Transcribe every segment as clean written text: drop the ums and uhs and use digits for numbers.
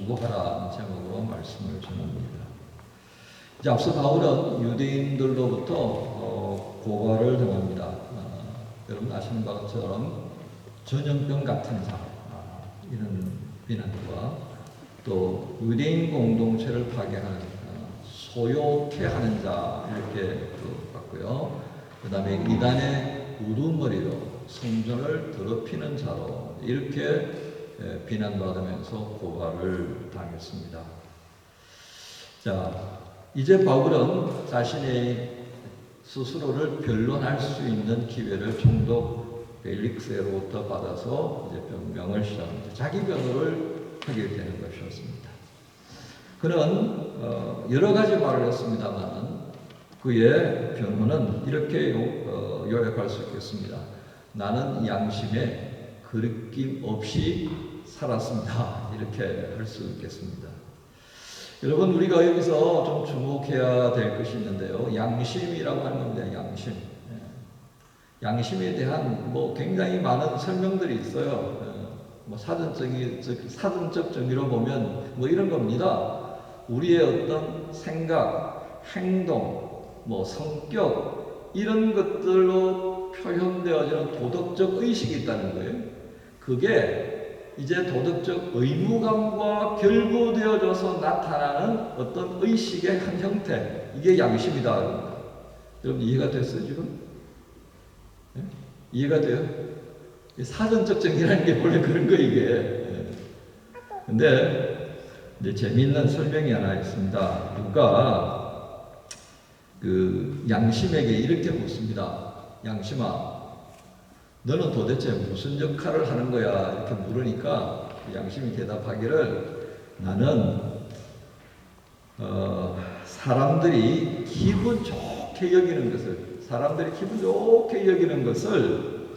중보하라는 제목으로 말씀을 전합니다. 이제 앞서 바울은 유대인들로부터 고발을 당합니다. 여러분 아시는 바처럼 전염병 같은 자, 이런 비난과 또 유대인 공동체를 파괴하는 소요케하는 자 이렇게 봤고요. 그 다음에 이단의 우두머리로 성전을 더럽히는 자로 이렇게 비난받으면서 고발을 당했습니다. 자, 이제 바울은 자신의 스스로를 변론할 수 있는 기회를 총독 벨릭스로부터 받아서 이제 변명을 시작합니다. 자기 변호를 하게 되는 것이었습니다. 그는 여러 가지 말을 했습니다만 그의 변호는 이렇게 요약할 수 있겠습니다. 나는 양심에 거리낌 없이 살았습니다. 이렇게 할 수 있겠습니다. 여러분, 우리가 여기서 좀 주목해야 될 것이 있는데요. 양심이라고 하는 겁니다. 양심. 양심에 대한 굉장히 많은 설명들이 있어요. 사전적 정의로 보면 이런 겁니다. 우리의 어떤 생각, 행동, 성격 이런 것들로 표현되어지는 도덕적 의식이 있다는 거예요. 그게 이제 도덕적 의무감과 결부되어져서 나타나는 어떤 의식의 한 형태, 이게 양심이다. 여러분 이해가 됐어요 지금? 네? 이해가 돼요? 사전적 정의라는 게 원래 그런 거 이게. 근데 이제 재미있는 설명이 하나 있습니다. 누가 그 양심에게 이렇게 묻습니다. 양심아, 너는 도대체 무슨 역할을 하는 거야? 이렇게 물으니까 양심이 대답하기를 나는 사람들이 기분 좋게 여기는 것을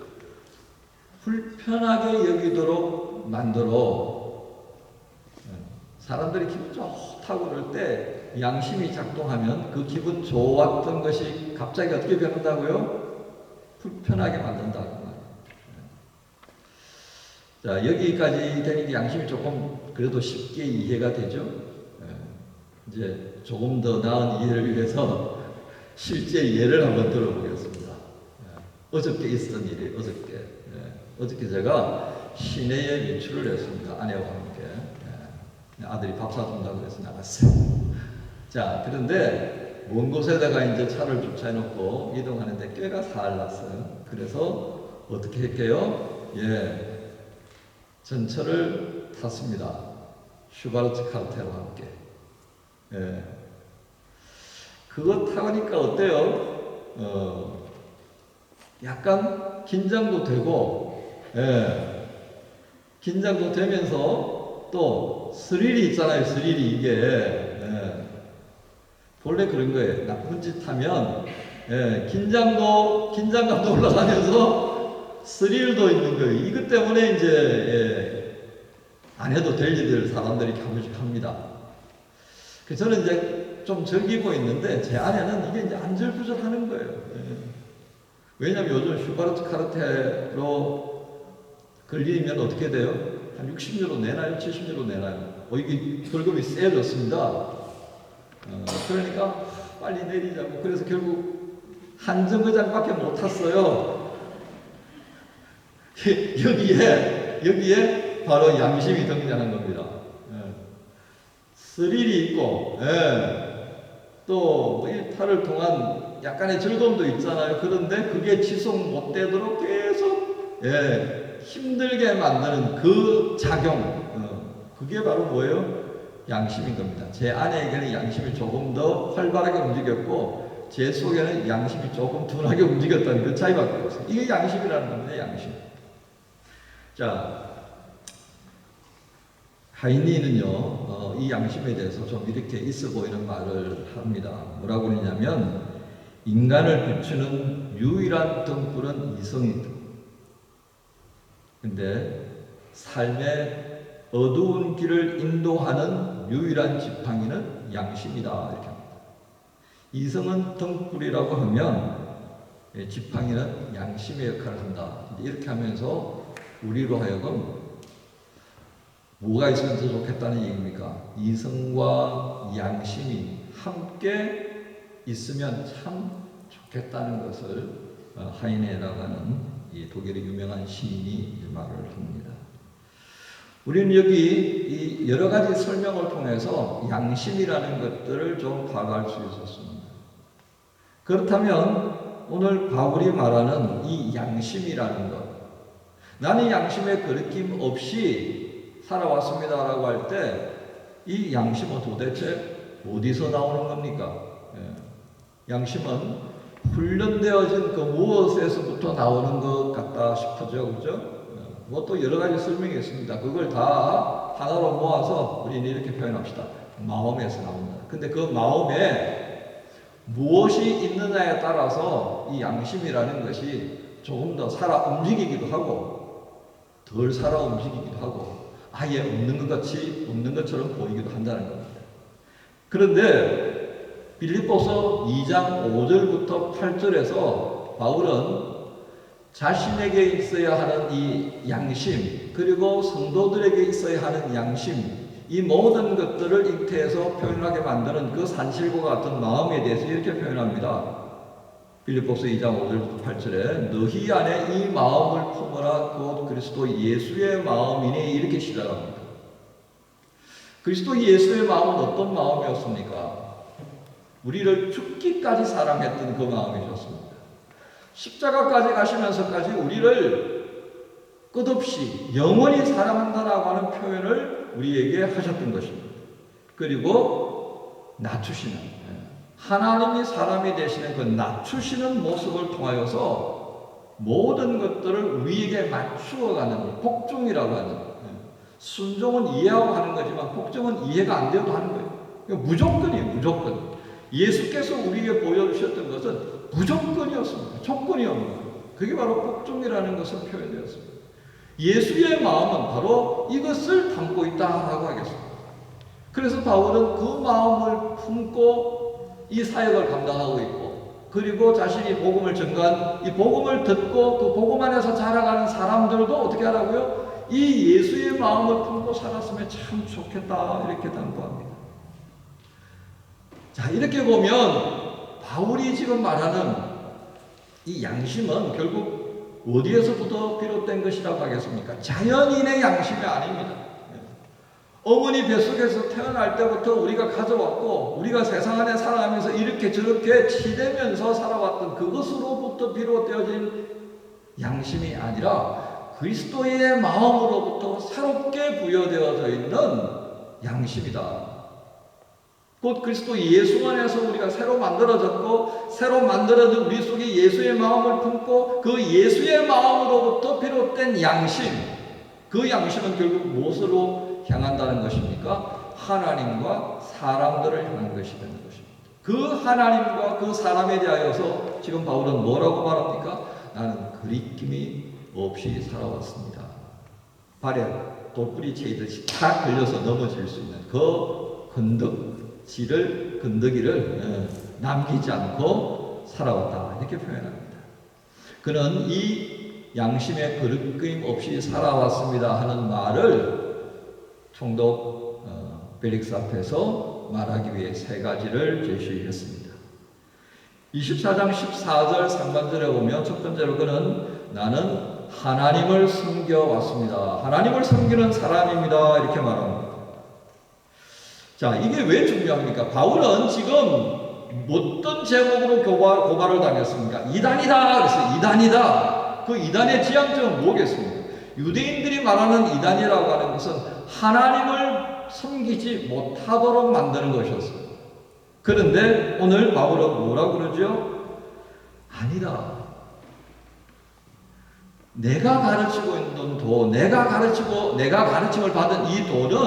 불편하게 여기도록 만들어. 사람들이 기분 좋다고 그럴 때 양심이 작동하면 그 기분 좋았던 것이 갑자기 어떻게 변한다고요? 불편하게 만든다. 자, 여기까지 되니까 양심이 조금 그래도 쉽게 이해가 되죠? 이제 조금 더 나은 이해를 위해서 실제 예를 한번 들어보겠습니다. 어저께 있었던 일이 어저께 제가 시내에 외출을 했습니다. 아내와 함께. 아들이 밥 사준다고 해서 나갔어요. 자, 그런데 먼 곳에다가 이제 차를 주차해놓고 이동하는데 꾀가 살 났어요. 그래서 어떻게 할게요? 전철을 탔습니다. 슈바르트 카르텔과 함께. 그거 타니까 어때요? 약간 긴장도 되고, 긴장도 되면서 또 스릴이 있잖아요. 스릴이 이게. 본래 그런 거예요. 나쁜 짓 하면 긴장감도 올라가면서 스릴도 있는 거예요. 이것 때문에 이제 안 해도 될 일을 사람들이 한 번씩 합니다. 그래서 저는 이제 좀 즐기고 있는데 제 아내는 이게 이제 안절부절 하는 거예요. 왜냐하면 요즘 슈바르트 카르텔로 걸리면 어떻게 돼요? 한 60유로 내나요? 70유로 내나요? 이게 벌금이 세졌습니다. 그러니까 빨리 내리자고. 그래서 결국 한 정거장밖에 못 탔어요. 여기에 바로 양심이 등장한 겁니다. 스릴이 있고, 또 일탈을 통한 약간의 즐거움도 있잖아요. 그런데 그게 지속 못 되도록 계속 힘들게 만드는 그 작용, 그게 바로 뭐예요? 양심인 겁니다. 제 아내에게는 양심이 조금 더 활발하게 움직였고 제 속에는 양심이 조금 둔하게 움직였다는 그 차이밖에 없어요. 이게 양심이라는 겁니다. 양심. 자, 하이니는요, 이 양심에 대해서 좀 이렇게 있어 보이는 말을 합니다. 뭐라고 그러냐면, 인간을 비추는 유일한 등불은 이성이다. 근데 삶의 어두운 길을 인도하는 유일한 지팡이는 양심이다. 이렇게 합니다. 이성은 등불이라고 하면 지팡이는 양심의 역할을 한다. 이렇게 하면서 우리로 하여금 뭐가 있으면 더 좋겠다는 얘기입니까? 이성과 양심이 함께 있으면 참 좋겠다는 것을 하이네라고 이 독일의 유명한 시인이 말을 합니다. 우리는 여기 이 여러 가지 설명을 통해서 양심이라는 것들을 좀 파악할 수 있었습니다. 그렇다면 오늘 바울이 말하는 이 양심이라는 것, 나는 양심에 거리낌 없이 살아왔습니다라고 할 때 이 양심은 도대체 어디서 나오는 겁니까? 양심은 훈련되어진 그 무엇에서부터 나오는 것 같다 싶어져, 그죠? 뭐 또 여러 가지 설명이 있습니다. 그걸 다 하나로 모아서 우리는 이렇게 표현합시다. 마음에서 나온다. 근데 그 마음에 무엇이 있느냐에 따라서 이 양심이라는 것이 조금 더 살아 움직이기도 하고 덜 살아 움직이기도 하고 아예 없는 것처럼 보이기도 한다는 겁니다. 그런데 빌립보서 2장 5절부터 8절에서 바울은 자신에게 있어야 하는 이 양심, 그리고 성도들에게 있어야 하는 양심, 이 모든 것들을 잉태해서 표현하게 만드는 그 산실과 같은 마음에 대해서 이렇게 표현합니다. 빌립보서 2장 5절부터 8절에 너희 안에 이 마음을 품으라 곧 그리스도 예수의 마음이니 이렇게 시작합니다. 그리스도 예수의 마음은 어떤 마음이었습니까? 우리를 죽기까지 사랑했던 그 마음이셨습니다. 십자가까지 가시면서까지 우리를 끝없이 영원히 사랑한다라고 하는 표현을 우리에게 하셨던 것입니다. 그리고 낮추시는, 하나님이 사람이 되시는 그 낮추시는 모습을 통하여서 모든 것들을 우리에게 맞추어가는 복종이라고 하는, 순종은 이해하고 하는 거지만 복종은 이해가 안 되어도 하는 거예요. 무조건이에요, 무조건. 예수께서 우리에게 보여주셨던 것은 무조건이었습니다. 조건이 없는 거예요. 그게 바로 복종이라는 것을 표현되었습니다. 예수의 마음은 바로 이것을 담고 있다라고 하겠습니다. 그래서 바울은 그 마음을 품고 이 사역을 감당하고 있고, 그리고 자신이 복음을 전가한 이 복음을 듣고 그 복음 안에서 자라가는 사람들도 어떻게 하라고요? 이 예수의 마음을 품고 살았으면 참 좋겠다 이렇게 당부합니다. 자, 이렇게 보면 바울이 지금 말하는 이 양심은 결국 어디에서부터 비롯된 것이라고 하겠습니까? 자연인의 양심이 아닙니다. 어머니 뱃속에서 태어날 때부터 우리가 가져왔고 우리가 세상 안에 살아가면서 이렇게 저렇게 치대면서 살아왔던 그것으로부터 비롯되어진 양심이 아니라 그리스도의 마음으로부터 새롭게 부여되어져 있는 양심이다. 곧 그리스도 예수 안에서 우리가 새로 만들어졌고 새로 만들어진 우리 속에 예수의 마음을 품고 그 예수의 마음으로부터 비롯된 양심, 그 양심은 결국 무엇으로 향한다는 것입니까? 하나님과 사람들을 향한 것이 되는 것입니다. 그 하나님과 그 사람에 대하여서 지금 바울은 뭐라고 말합니까? 나는 거리낌이 없이 살아왔습니다. 발에 돌뿌리 채이듯이 탁 걸려서 넘어질 수 있는 그 건더기를 남기지 않고 살아왔다 이렇게 표현합니다. 그는 이 양심의 거리낌 없이 살아왔습니다 하는 말을 총독 벨릭스 앞에서 말하기 위해 세 가지를 제시했습니다. 24장 14절 상반절에 보면 첫 번째로 그는 나는 하나님을 섬겨왔습니다. 하나님을 섬기는 사람입니다. 이렇게 말합니다. 자, 이게 왜 중요합니까? 바울은 지금 어떤 제목으로 고발을 당했습니까? 이단이다. 그래서 이단이다. 그 이단의 지향점은 뭐겠습니까? 유대인들이 말하는 이단이라고 하는 것은 하나님을 섬기지 못하도록 만드는 것이었어요. 그런데 오늘 바울은 뭐라고 그러죠? 아니다. 내가 가르치고 있는 도, 내가 가르침을 받은 이 도는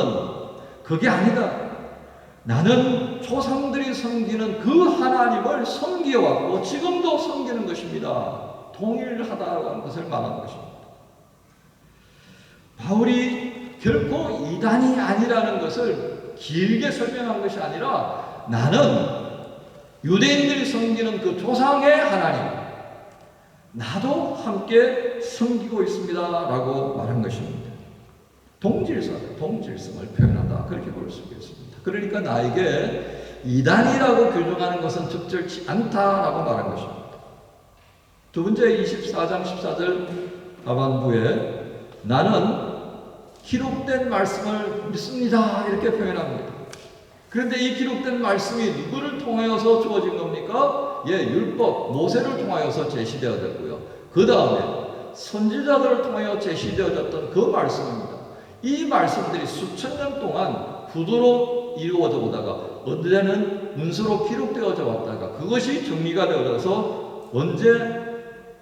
그게 아니다. 나는 조상들이 섬기는 그 하나님을 섬겨왔고 지금도 섬기는 것입니다. 동일하다고 하는 것을 말하는 것입니다. 바울이 결코 이단이 아니라는 것을 길게 설명한 것이 아니라 나는 유대인들이 섬기는 그 조상의 하나님, 나도 함께 섬기고 있습니다 라고 말한 것입니다. 동질성을 표현한다. 그렇게 볼 수 있습니다. 그러니까 나에게 이단이라고 규정하는 것은 적절치 않다라고 말한 것입니다. 두 번째 24장 14절 하반부에 나는 기록된 말씀을 믿습니다. 이렇게 표현합니다. 그런데 이 기록된 말씀이 누구를 통하여서 주어진 겁니까? 율법, 모세를 통하여서 제시되어졌고요. 그 다음에 선지자들을 통하여 제시되어졌던 그 말씀입니다. 이 말씀들이 수천 년 동안 구도로 이루어져 오다가 언제는 문서로 기록되어져 왔다가 그것이 정리가 되어져서 언제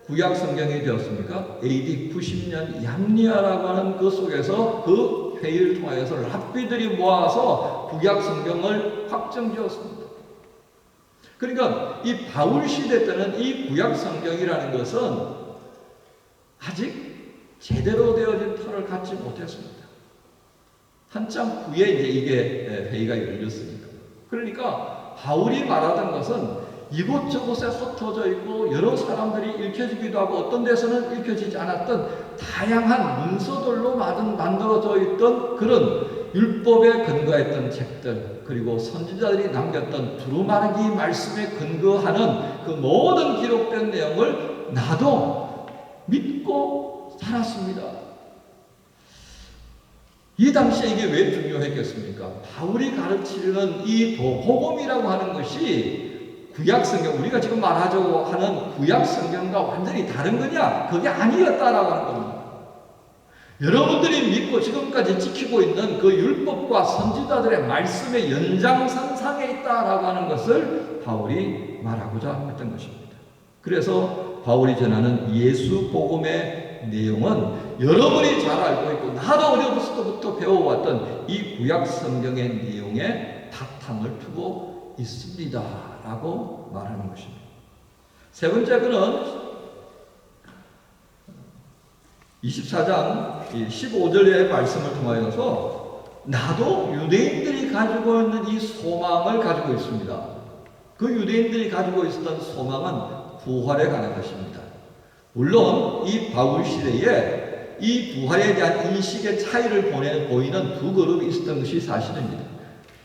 구약 성경이 되었습니까? AD 90년 얌리아라고 하는 그 속에서 그 회의를 통하여서 랍비들이 모아서 구약 성경을 확정지었습니다. 그러니까 이 바울 시대 때는 이 구약 성경이라는 것은 아직 제대로 되어진 터를 갖지 못했습니다. 한참 후에 이제 이게 회의가 열렸으니까. 그러니까 바울이 말하던 것은 이곳저곳에 흩어져 있고 여러 사람들이 읽혀지기도 하고 어떤 데서는 읽혀지지 않았던 다양한 문서들로 만들어져 있던 그런 율법에 근거했던 책들, 그리고 선지자들이 남겼던 두루마기 말씀에 근거하는 그 모든 기록된 내용을 나도 믿고 살았습니다. 이 당시에 이게 왜 중요했겠습니까? 바울이 가르치는 이 복음이라고 하는 것이 구약 성경, 우리가 지금 말하자고 하는 구약 성경과 완전히 다른 거냐? 그게 아니었다라고 하는 겁니다. 여러분들이 믿고 지금까지 지키고 있는 그 율법과 선지자들의 말씀의 연장선상에 있다라고 하는 것을 바울이 말하고자 했던 것입니다. 그래서 바울이 전하는 예수 복음의 내용은 여러분이 잘 알고 있고 나도 어렸을 때부터 배워왔던 이 구약 성경의 내용에 바탕을 두고 있습니다 라고 말하는 것입니다. 세 번째 그는 24장 15절의 말씀을 통하여서 나도 유대인들이 가지고 있는 이 소망을 가지고 있습니다. 그 유대인들이 가지고 있었던 소망은 부활에 관한 것입니다. 물론 이 바울 시대에 이 부활에 대한 인식의 차이를 보이는 두 그룹이 있었던 것이 사실입니다.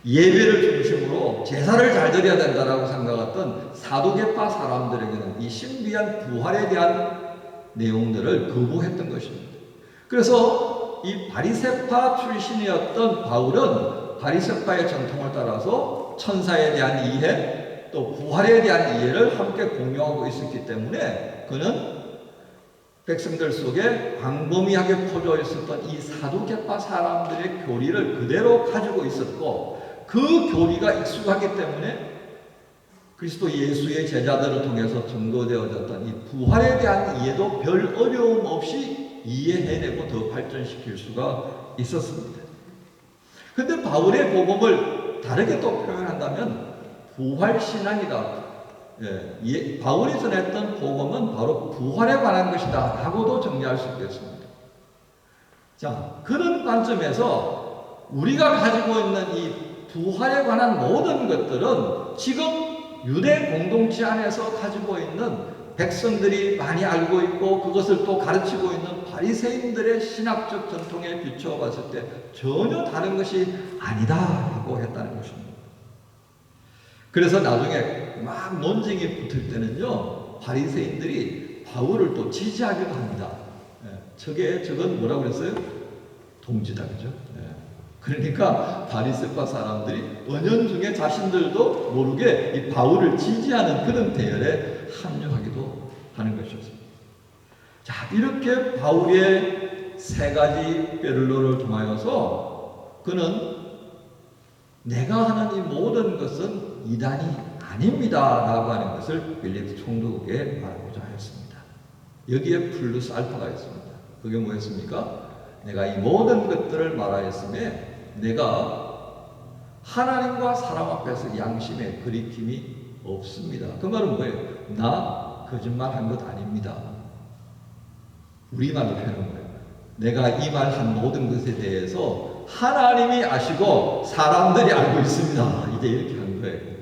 예배를 중심으로 제사를 잘 드려야 된다라고 생각했던 사두개파 사람들에게는 이 신비한 부활에 대한 내용들을 거부했던 것입니다. 그래서 이 바리새파 출신이었던 바울은 바리새파의 전통을 따라서 천사에 대한 이해 또 부활에 대한 이해를 함께 공유하고 있었기 때문에 그는 백성들 속에 광범위하게 퍼져 있었던 이 사두개파 사람들의 교리를 그대로 가지고 있었고 그 교리가 익숙하기 때문에 그리스도 예수의 제자들을 통해서 증거되어졌던 이 부활에 대한 이해도 별 어려움 없이 이해해내고 더 발전시킬 수가 있었습니다. 그런데 바울의 복음을 다르게 또 표현한다면 부활신앙이다. 바울이 전했던 복음은 바로 부활에 관한 것이다 라고도 정리할 수 있겠습니다. 자, 그런 관점에서 우리가 가지고 있는 이 부활에 관한 모든 것들은 지금 유대 공동체 안에서 가지고 있는 백성들이 많이 알고 있고 그것을 또 가르치고 있는 바리새인들의 신학적 전통에 비추어 봤을 때 전혀 다른 것이 아니다라고 했다는 것입니다. 그래서 나중에 막 논쟁이 붙을 때는요, 바리새인들이 바울을 또 지지하기도 합니다. 저건 뭐라고 그랬어요? 동지다, 그죠? 그러니까 바리새파 사람들이 은연중에 자신들도 모르게 이 바울을 지지하는 그런 대열에 합류하기도 하는 것이었습니다. 자, 이렇게 바울의 세 가지 변론을 통하여서 그는 내가 하는 이 모든 것은 이단이 아닙니다 라고 하는 것을 빌립 총독에게 말하고자 하였습니다. 여기에 플러스 알파가 있습니다. 그게 뭐였습니까? 내가 이 모든 것들을 말하였음에 내가 하나님과 사람 앞에서 양심에 거리낌이 없습니다. 그 말은 뭐예요? 나 거짓말한 것 아닙니다. 우리말로 표현한 거예요. 내가 이 말한 모든 것에 대해서 하나님이 아시고 사람들이 알고 있습니다. 이제 이렇게 한 거예요.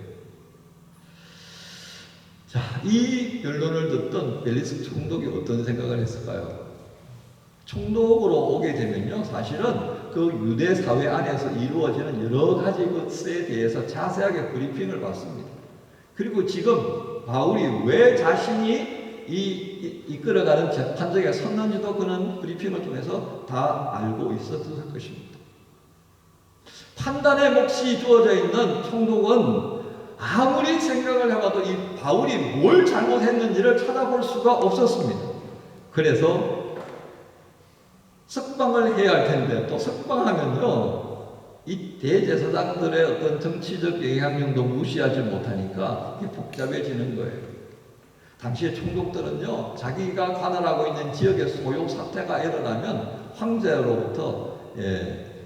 자, 이 변론을 듣던 벨리스 총독이 어떤 생각을 했을까요? 총독으로 오게 되면요, 사실은 그 유대 사회 안에서 이루어지는 여러 가지 것에 대해서 자세하게 브리핑을 받습니다. 그리고 지금 바울이 왜 자신이 이끌어가는 재판정에 섰는지도 그는 브리핑을 통해서 다 알고 있었을 것입니다. 판단의 몫이 주어져 있는 총독은 아무리 생각을 해봐도 이 바울이 뭘 잘못했는지를 찾아볼 수가 없었습니다. 그래서 석방을 해야 할 텐데, 또 석방하면요, 이 대제사장들의 어떤 정치적 영향력도 무시하지 못하니까 이게 복잡해지는 거예요. 당시의 총독들은요, 자기가 관할하고 있는 지역에 소요 사태가 일어나면 황제로부터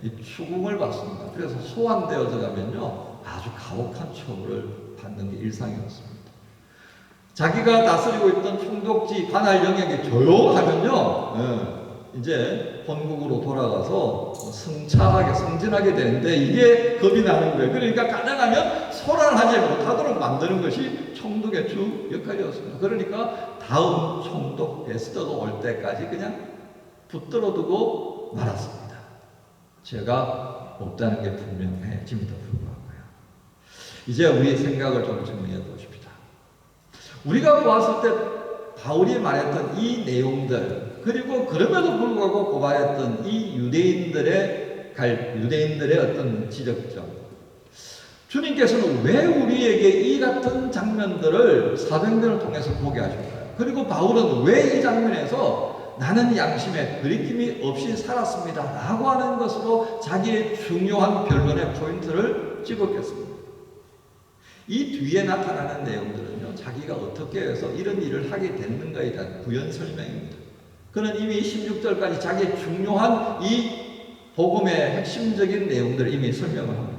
이 추궁을 받습니다. 그래서 소환되어져 가면요, 아주 가혹한 처벌을 받는 게 일상이었습니다. 자기가 다스리고 있던 총독지 관할 영역이 조용하면요, 이제 본국으로 돌아가서 성찰하게, 성진하게 되는데 이게 겁이 나는 거예요. 그러니까 가능하면 소란하지 못하도록 만드는 것이 총독의 주 역할이었습니다. 그러니까 다음 총독 베스터가 올 때까지 그냥 붙들어두고 말았습니다. 죄가 없다는 게 분명해짐에도 불구하고요. 이제 우리 생각을 좀 정리해 보십시다. 우리가 보았을 때 바울이 말했던 이 내용들, 그리고 그럼에도 불구하고 고발했던 이 유대인들의 어떤 지적점, 주님께서는 왜 우리에게 이 같은 장면들을 사도행전을 통해서 보게 하실까요? 그리고 바울은 왜 이 장면에서 나는 양심에 거리낌이 없이 살았습니다 라고 하는 것으로 자기의 중요한 변론의 포인트를 찍었겠습니다. 이 뒤에 나타나는 내용들은요, 자기가 어떻게 해서 이런 일을 하게 됐는가에 대한 부연 설명입니다. 그는 이미 16절까지 자기의 중요한 이 복음의 핵심적인 내용들을 이미 설명을 합니다.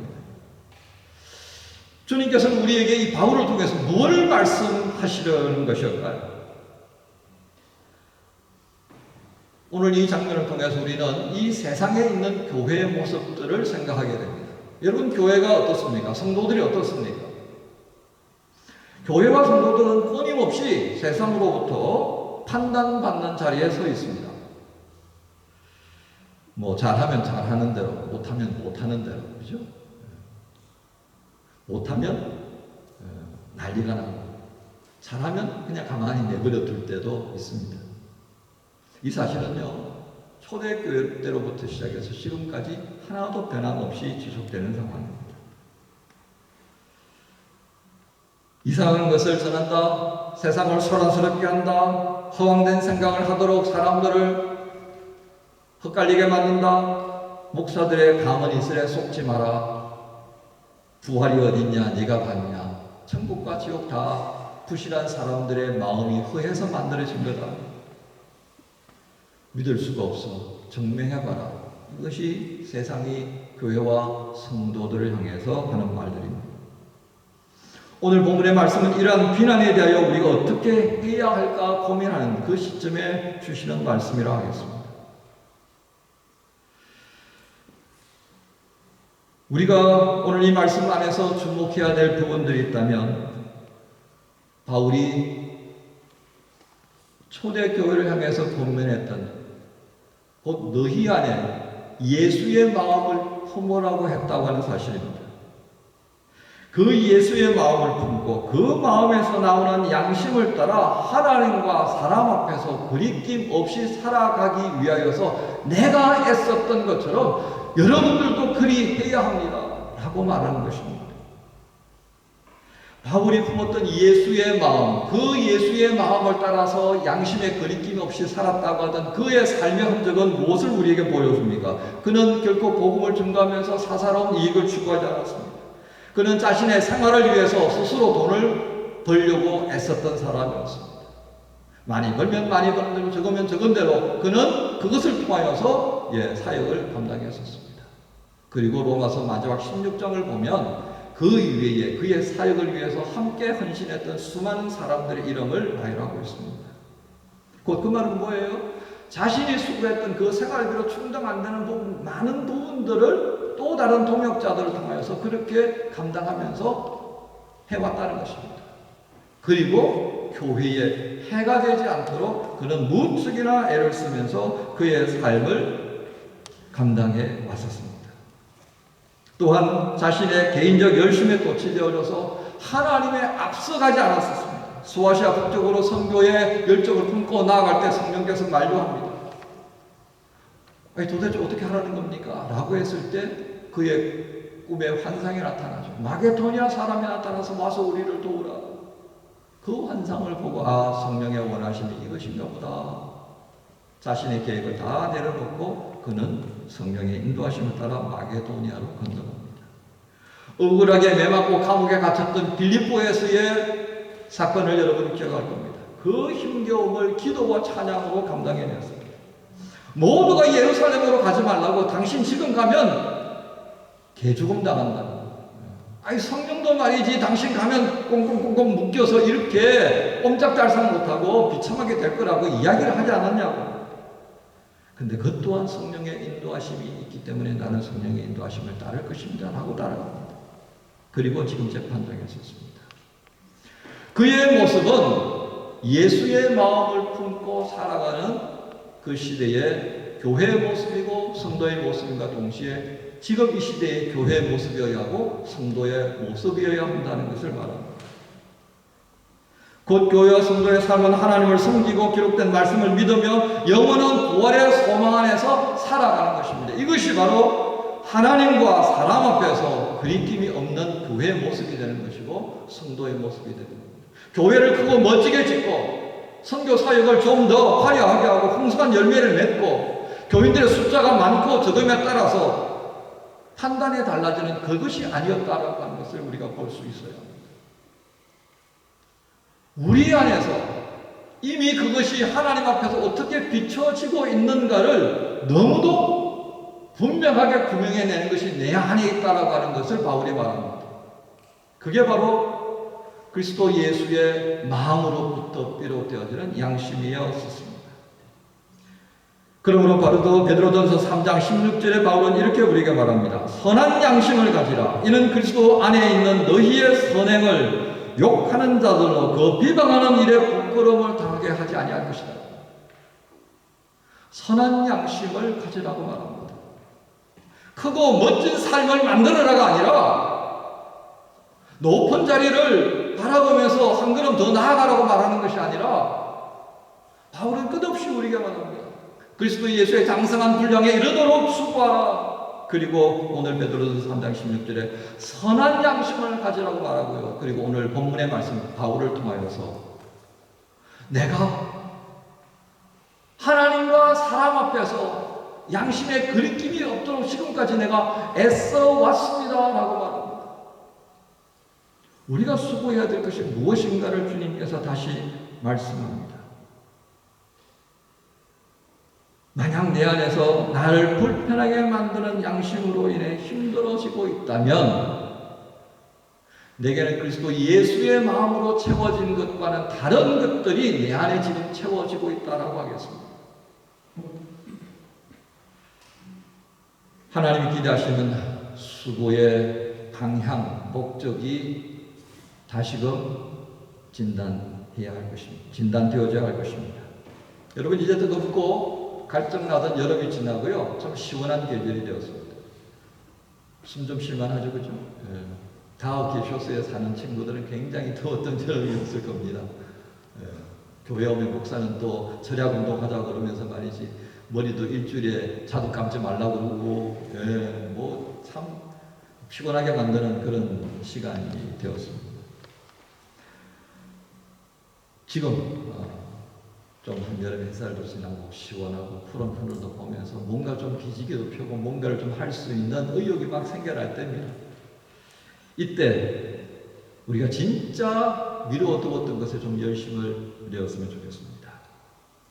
주님께서는 우리에게 이 바울을 통해서 무엇을 말씀하시려는 것일까요? 오늘 이 장면을 통해서 우리는 이 세상에 있는 교회의 모습들을 생각하게 됩니다. 여러분, 교회가 어떻습니까? 성도들이 어떻습니까? 교회와 성도들은 끊임없이 세상으로부터 판단받는 자리에 서 있습니다. 뭐 잘하면 잘하는 대로, 못하면 못하는 대로, 그죠? 못하면 난리가 나고, 잘하면 그냥 가만히 내버려 둘 때도 있습니다. 이 사실은요, 초대교회 때로부터 시작해서 지금까지 하나도 변함없이 지속되는 상황입니다. 이상한 것을 전한다, 세상을 소란스럽게 한다, 허황된 생각을 하도록 사람들을 헛갈리게 만든다, 목사들의 감언 이슬에 속지 마라, 부활이 어딨냐, 네가 봤냐, 천국과 지옥 다 부실한 사람들의 마음이 허해서 만들어진 거다, 믿을 수가 없어, 증명해봐라. 이것이 세상이 교회와 성도들을 향해서 하는 말들입니다. 오늘 본문의 말씀은 이러한 비난에 대하여 우리가 어떻게 해야 할까 고민하는 그 시점에 주시는 말씀이라 하겠습니다. 우리가 오늘 이 말씀 안에서 주목해야 될 부분들이 있다면, 바울이 초대교회를 향해서 권면했던 곧 너희 안에 예수의 마음을 품으라고 했다고 하는 사실입니다. 그 예수의 마음을 품고 그 마음에서 나오는 양심을 따라 하나님과 사람 앞에서 거리낌 없이 살아가기 위하여서 내가 애썼던 것처럼 여러분들도 그리해야 합니다 라고 말하는 것입니다. 바울이 품었던 예수의 마음, 그 예수의 마음을 따라서 양심에 거리낌 없이 살았다고 하던 그의 삶의 흔적은 무엇을 우리에게 보여줍니까? 그는 결코 복음을 증거하면서 사사로운 이익을 추구하지 않았습니다. 그는 자신의 생활을 위해서 스스로 돈을 벌려고 애썼던 사람이었습니다. 많이 벌면 많이 버는 대로, 적으면 적은 대로 그는 그것을 통하여서 사역을 감당했었습니다. 그리고 로마서 마지막 16장을 보면 그 이외에 그의 사역을 위해서 함께 헌신했던 수많은 사람들의 이름을 나열하고 있습니다. 곧 그 말은 뭐예요? 자신이 수고했던 그 생활비로 충당 안 되는 많은 부분들을 또 다른 동역자들을 통하여서 그렇게 감당하면서 해왔다는 것입니다. 그리고 교회에 해가 되지 않도록 그는 무척이나 애를 쓰면서 그의 삶을 감당해 왔었습니다. 또한 자신의 개인적 열심에 도취되어져서 하나님에 앞서가지 않았었습니다. 소아시아 북쪽으로 선교에 열정을 품고 나아갈 때 성령께서 만류합니다. 아니 도대체 어떻게 하라는 겁니까? 라고 했을 때 그의 꿈에 환상이 나타나죠. 마게도냐 사람이 나타나서 와서 우리를 도우라. 그 환상을 보고 성령의 원하심이 이것인가 보다. 자신의 계획을 다 내려놓고 그는 성령의 인도하심을 따라 마게도니아로 건너갑니다. 억울하게 매맞고 감옥에 갇혔던 빌립보에서의 사건을 여러분 기억할 겁니다. 그 힘겨움을 기도와 찬양으로 감당해냈습니다. 모두가 예루살렘으로 가지 말라고, 당신 지금 가면 개죽음 당한다. 아니 성령도 말이지 당신 가면 꽁꽁꽁꽁 묶여서 이렇게 옴짝달싹 못하고 비참하게 될 거라고 이야기를 하지 않았냐고. 근데 그 또한 성령의 인도하심이 있기 때문에 나는 성령의 인도하심을 따를 것입니다 라고 따라갑니다. 그리고 지금 재판장에 섰습니다. 그의 모습은 예수의 마음을 품고 살아가는 그 시대의 교회의 모습이고 성도의 모습과 동시에 지금 이 시대의 교회의 모습이어야 하고 성도의 모습이어야 한다는 것을 말합니다. 곧 교회와 성도의 삶은 하나님을 섬기고 기록된 말씀을 믿으며 영원한 부활의 소망 안에서 살아가는 것입니다. 이것이 바로 하나님과 사람 앞에서 그리낌이 없는 교회의 모습이 되는 것이고 성도의 모습이 되는 겁니다. 교회를 크고 멋지게 짓고 선교 사역을 좀 더 화려하게 하고 풍성한 열매를 맺고 교인들의 숫자가 많고 적음에 따라서 판단이 달라지는 그것이 아니었다라고 하는 것을 우리가 볼 수 있어요. 우리 안에서 이미 그것이 하나님 앞에서 어떻게 비춰지고 있는가를 너무도 분명하게 구명해내는 것이 내 안에 있다라고 하는 것을 바울이 말합니다. 그게 바로 그리스도 예수의 마음으로부터 비롯되어지는 양심이었습니다. 그러므로 바로 베드로전서 3장 16절에 바울은 이렇게 우리에게 말합니다. 선한 양심을 가지라. 이는 그리스도 안에 있는 너희의 선행을 욕하는 자들로 그 비방하는 일에 부끄러움을 당하게 하지 아니할 것이다. 선한 양심을 가지라고 말합니다. 크고 멋진 삶을 만들어라가 아니라 높은 자리를 바라보면서 한 걸음 더 나아가라고 말하는 것이 아니라 바울은 끝없이 우리에게 말합니다. 그리스도 예수의 장성한 분량에 이르도록 수고하라. 그리고 오늘 베드로전서 3장 16절에 선한 양심을 가지라고 말하고요. 그리고 오늘 본문의 말씀 바울을 통하여서 내가 하나님과 사람 앞에서 양심의 그리낌이 없도록 지금까지 내가 애써 왔습니다 라고 말합니다. 우리가 수고해야 될 것이 무엇인가를 주님께서 다시 말씀합니다. 만약 내 안에서 나를 불편하게 만드는 양심으로 인해 힘들어지고 있다면 내게는 그리스도 예수의 마음으로 채워진 것과는 다른 것들이 내 안에 지금 채워지고 있다라고 하겠습니다. 하나님이 기대하시는 수고의 방향, 목적이 다시금 진단해야 할 것입니다. 진단되어져야 할 것입니다. 여러분 이제 뜨겁고 갈증나던 여름이 지나고요. 좀 시원한 계절이 되었습니다. 숨 좀 쉴만하죠, 그죠? 예. 다우 계쇼스에 사는 친구들은 굉장히 더웠던 여름이었을 겁니다. 예. 교회 오면 목사는 또 절약 운동하자고 그러면서 말이지 머리도 일주일에 자도 감지 말라고 그러고 뭐 참 피곤하게 만드는 그런 시간이 되었습니다. 지금 좀 한여름 햇살도 지나고 시원하고 푸른 하늘도 보면서 뭔가 좀 기지개도 펴고 뭔가를 좀 할 수 있는 의욕이 막 생겨날 때입니다. 이때 우리가 진짜 미루어두었던 것에 좀 열심을 내었으면 좋겠습니다.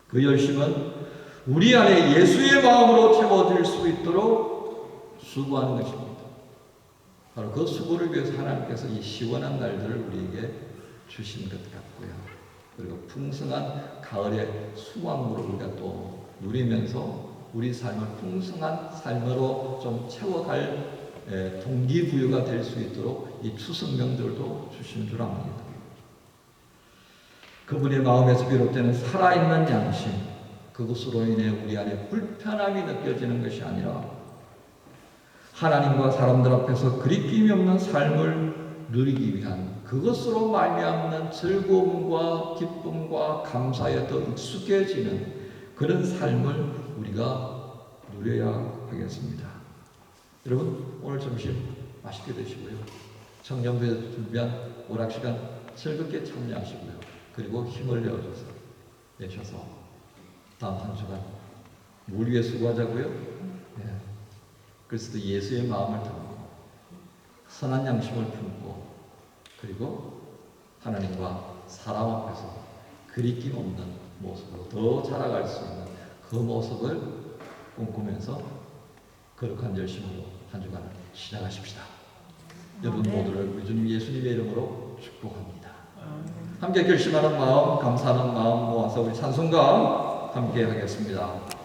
그 열심은 우리 안에 예수의 마음으로 채워질 수 있도록 수고하는 것입니다. 바로 그 수고를 위해서 하나님께서 이 시원한 날들을 우리에게 주신 것 같고요. 그리고 풍성한 가을의 수확물을 우리가 또 누리면서 우리 삶을 풍성한 삶으로 좀 채워갈 동기부여가 될 수 있도록 이 추석 명절도 주신 줄 압니다. 그분의 마음에서 비롯되는 살아있는 양심, 그것으로 인해 우리 안에 불편함이 느껴지는 것이 아니라 하나님과 사람들 앞에서 그리낌이 없는 삶을 누리기 위한 그것으로 말미암는 즐거움과 기쁨과 감사에 더 익숙해지는 그런 삶을 우리가 누려야 하겠습니다. 여러분 오늘 점심 맛있게 드시고요. 청년부에서 준비한 오락시간 즐겁게 참여하시고요. 그리고 힘을 내셔서 다음 한 주간 뭘 위해 수고하자고요? 네. 그리스도 예수의 마음을 담고 선한 양심을 품고 그리고 하나님과 사람 앞에서 그리낌 없는 모습으로 더 자라갈 수 있는 그 모습을 꿈꾸면서 거룩한 열심으로 한 주간을 시작하십시다. 여러분 모두를 우리 주님 예수님의 이름으로 축복합니다. 함께 결심하는 마음, 감사하는 마음 모아서 우리 찬송가 함께 하겠습니다.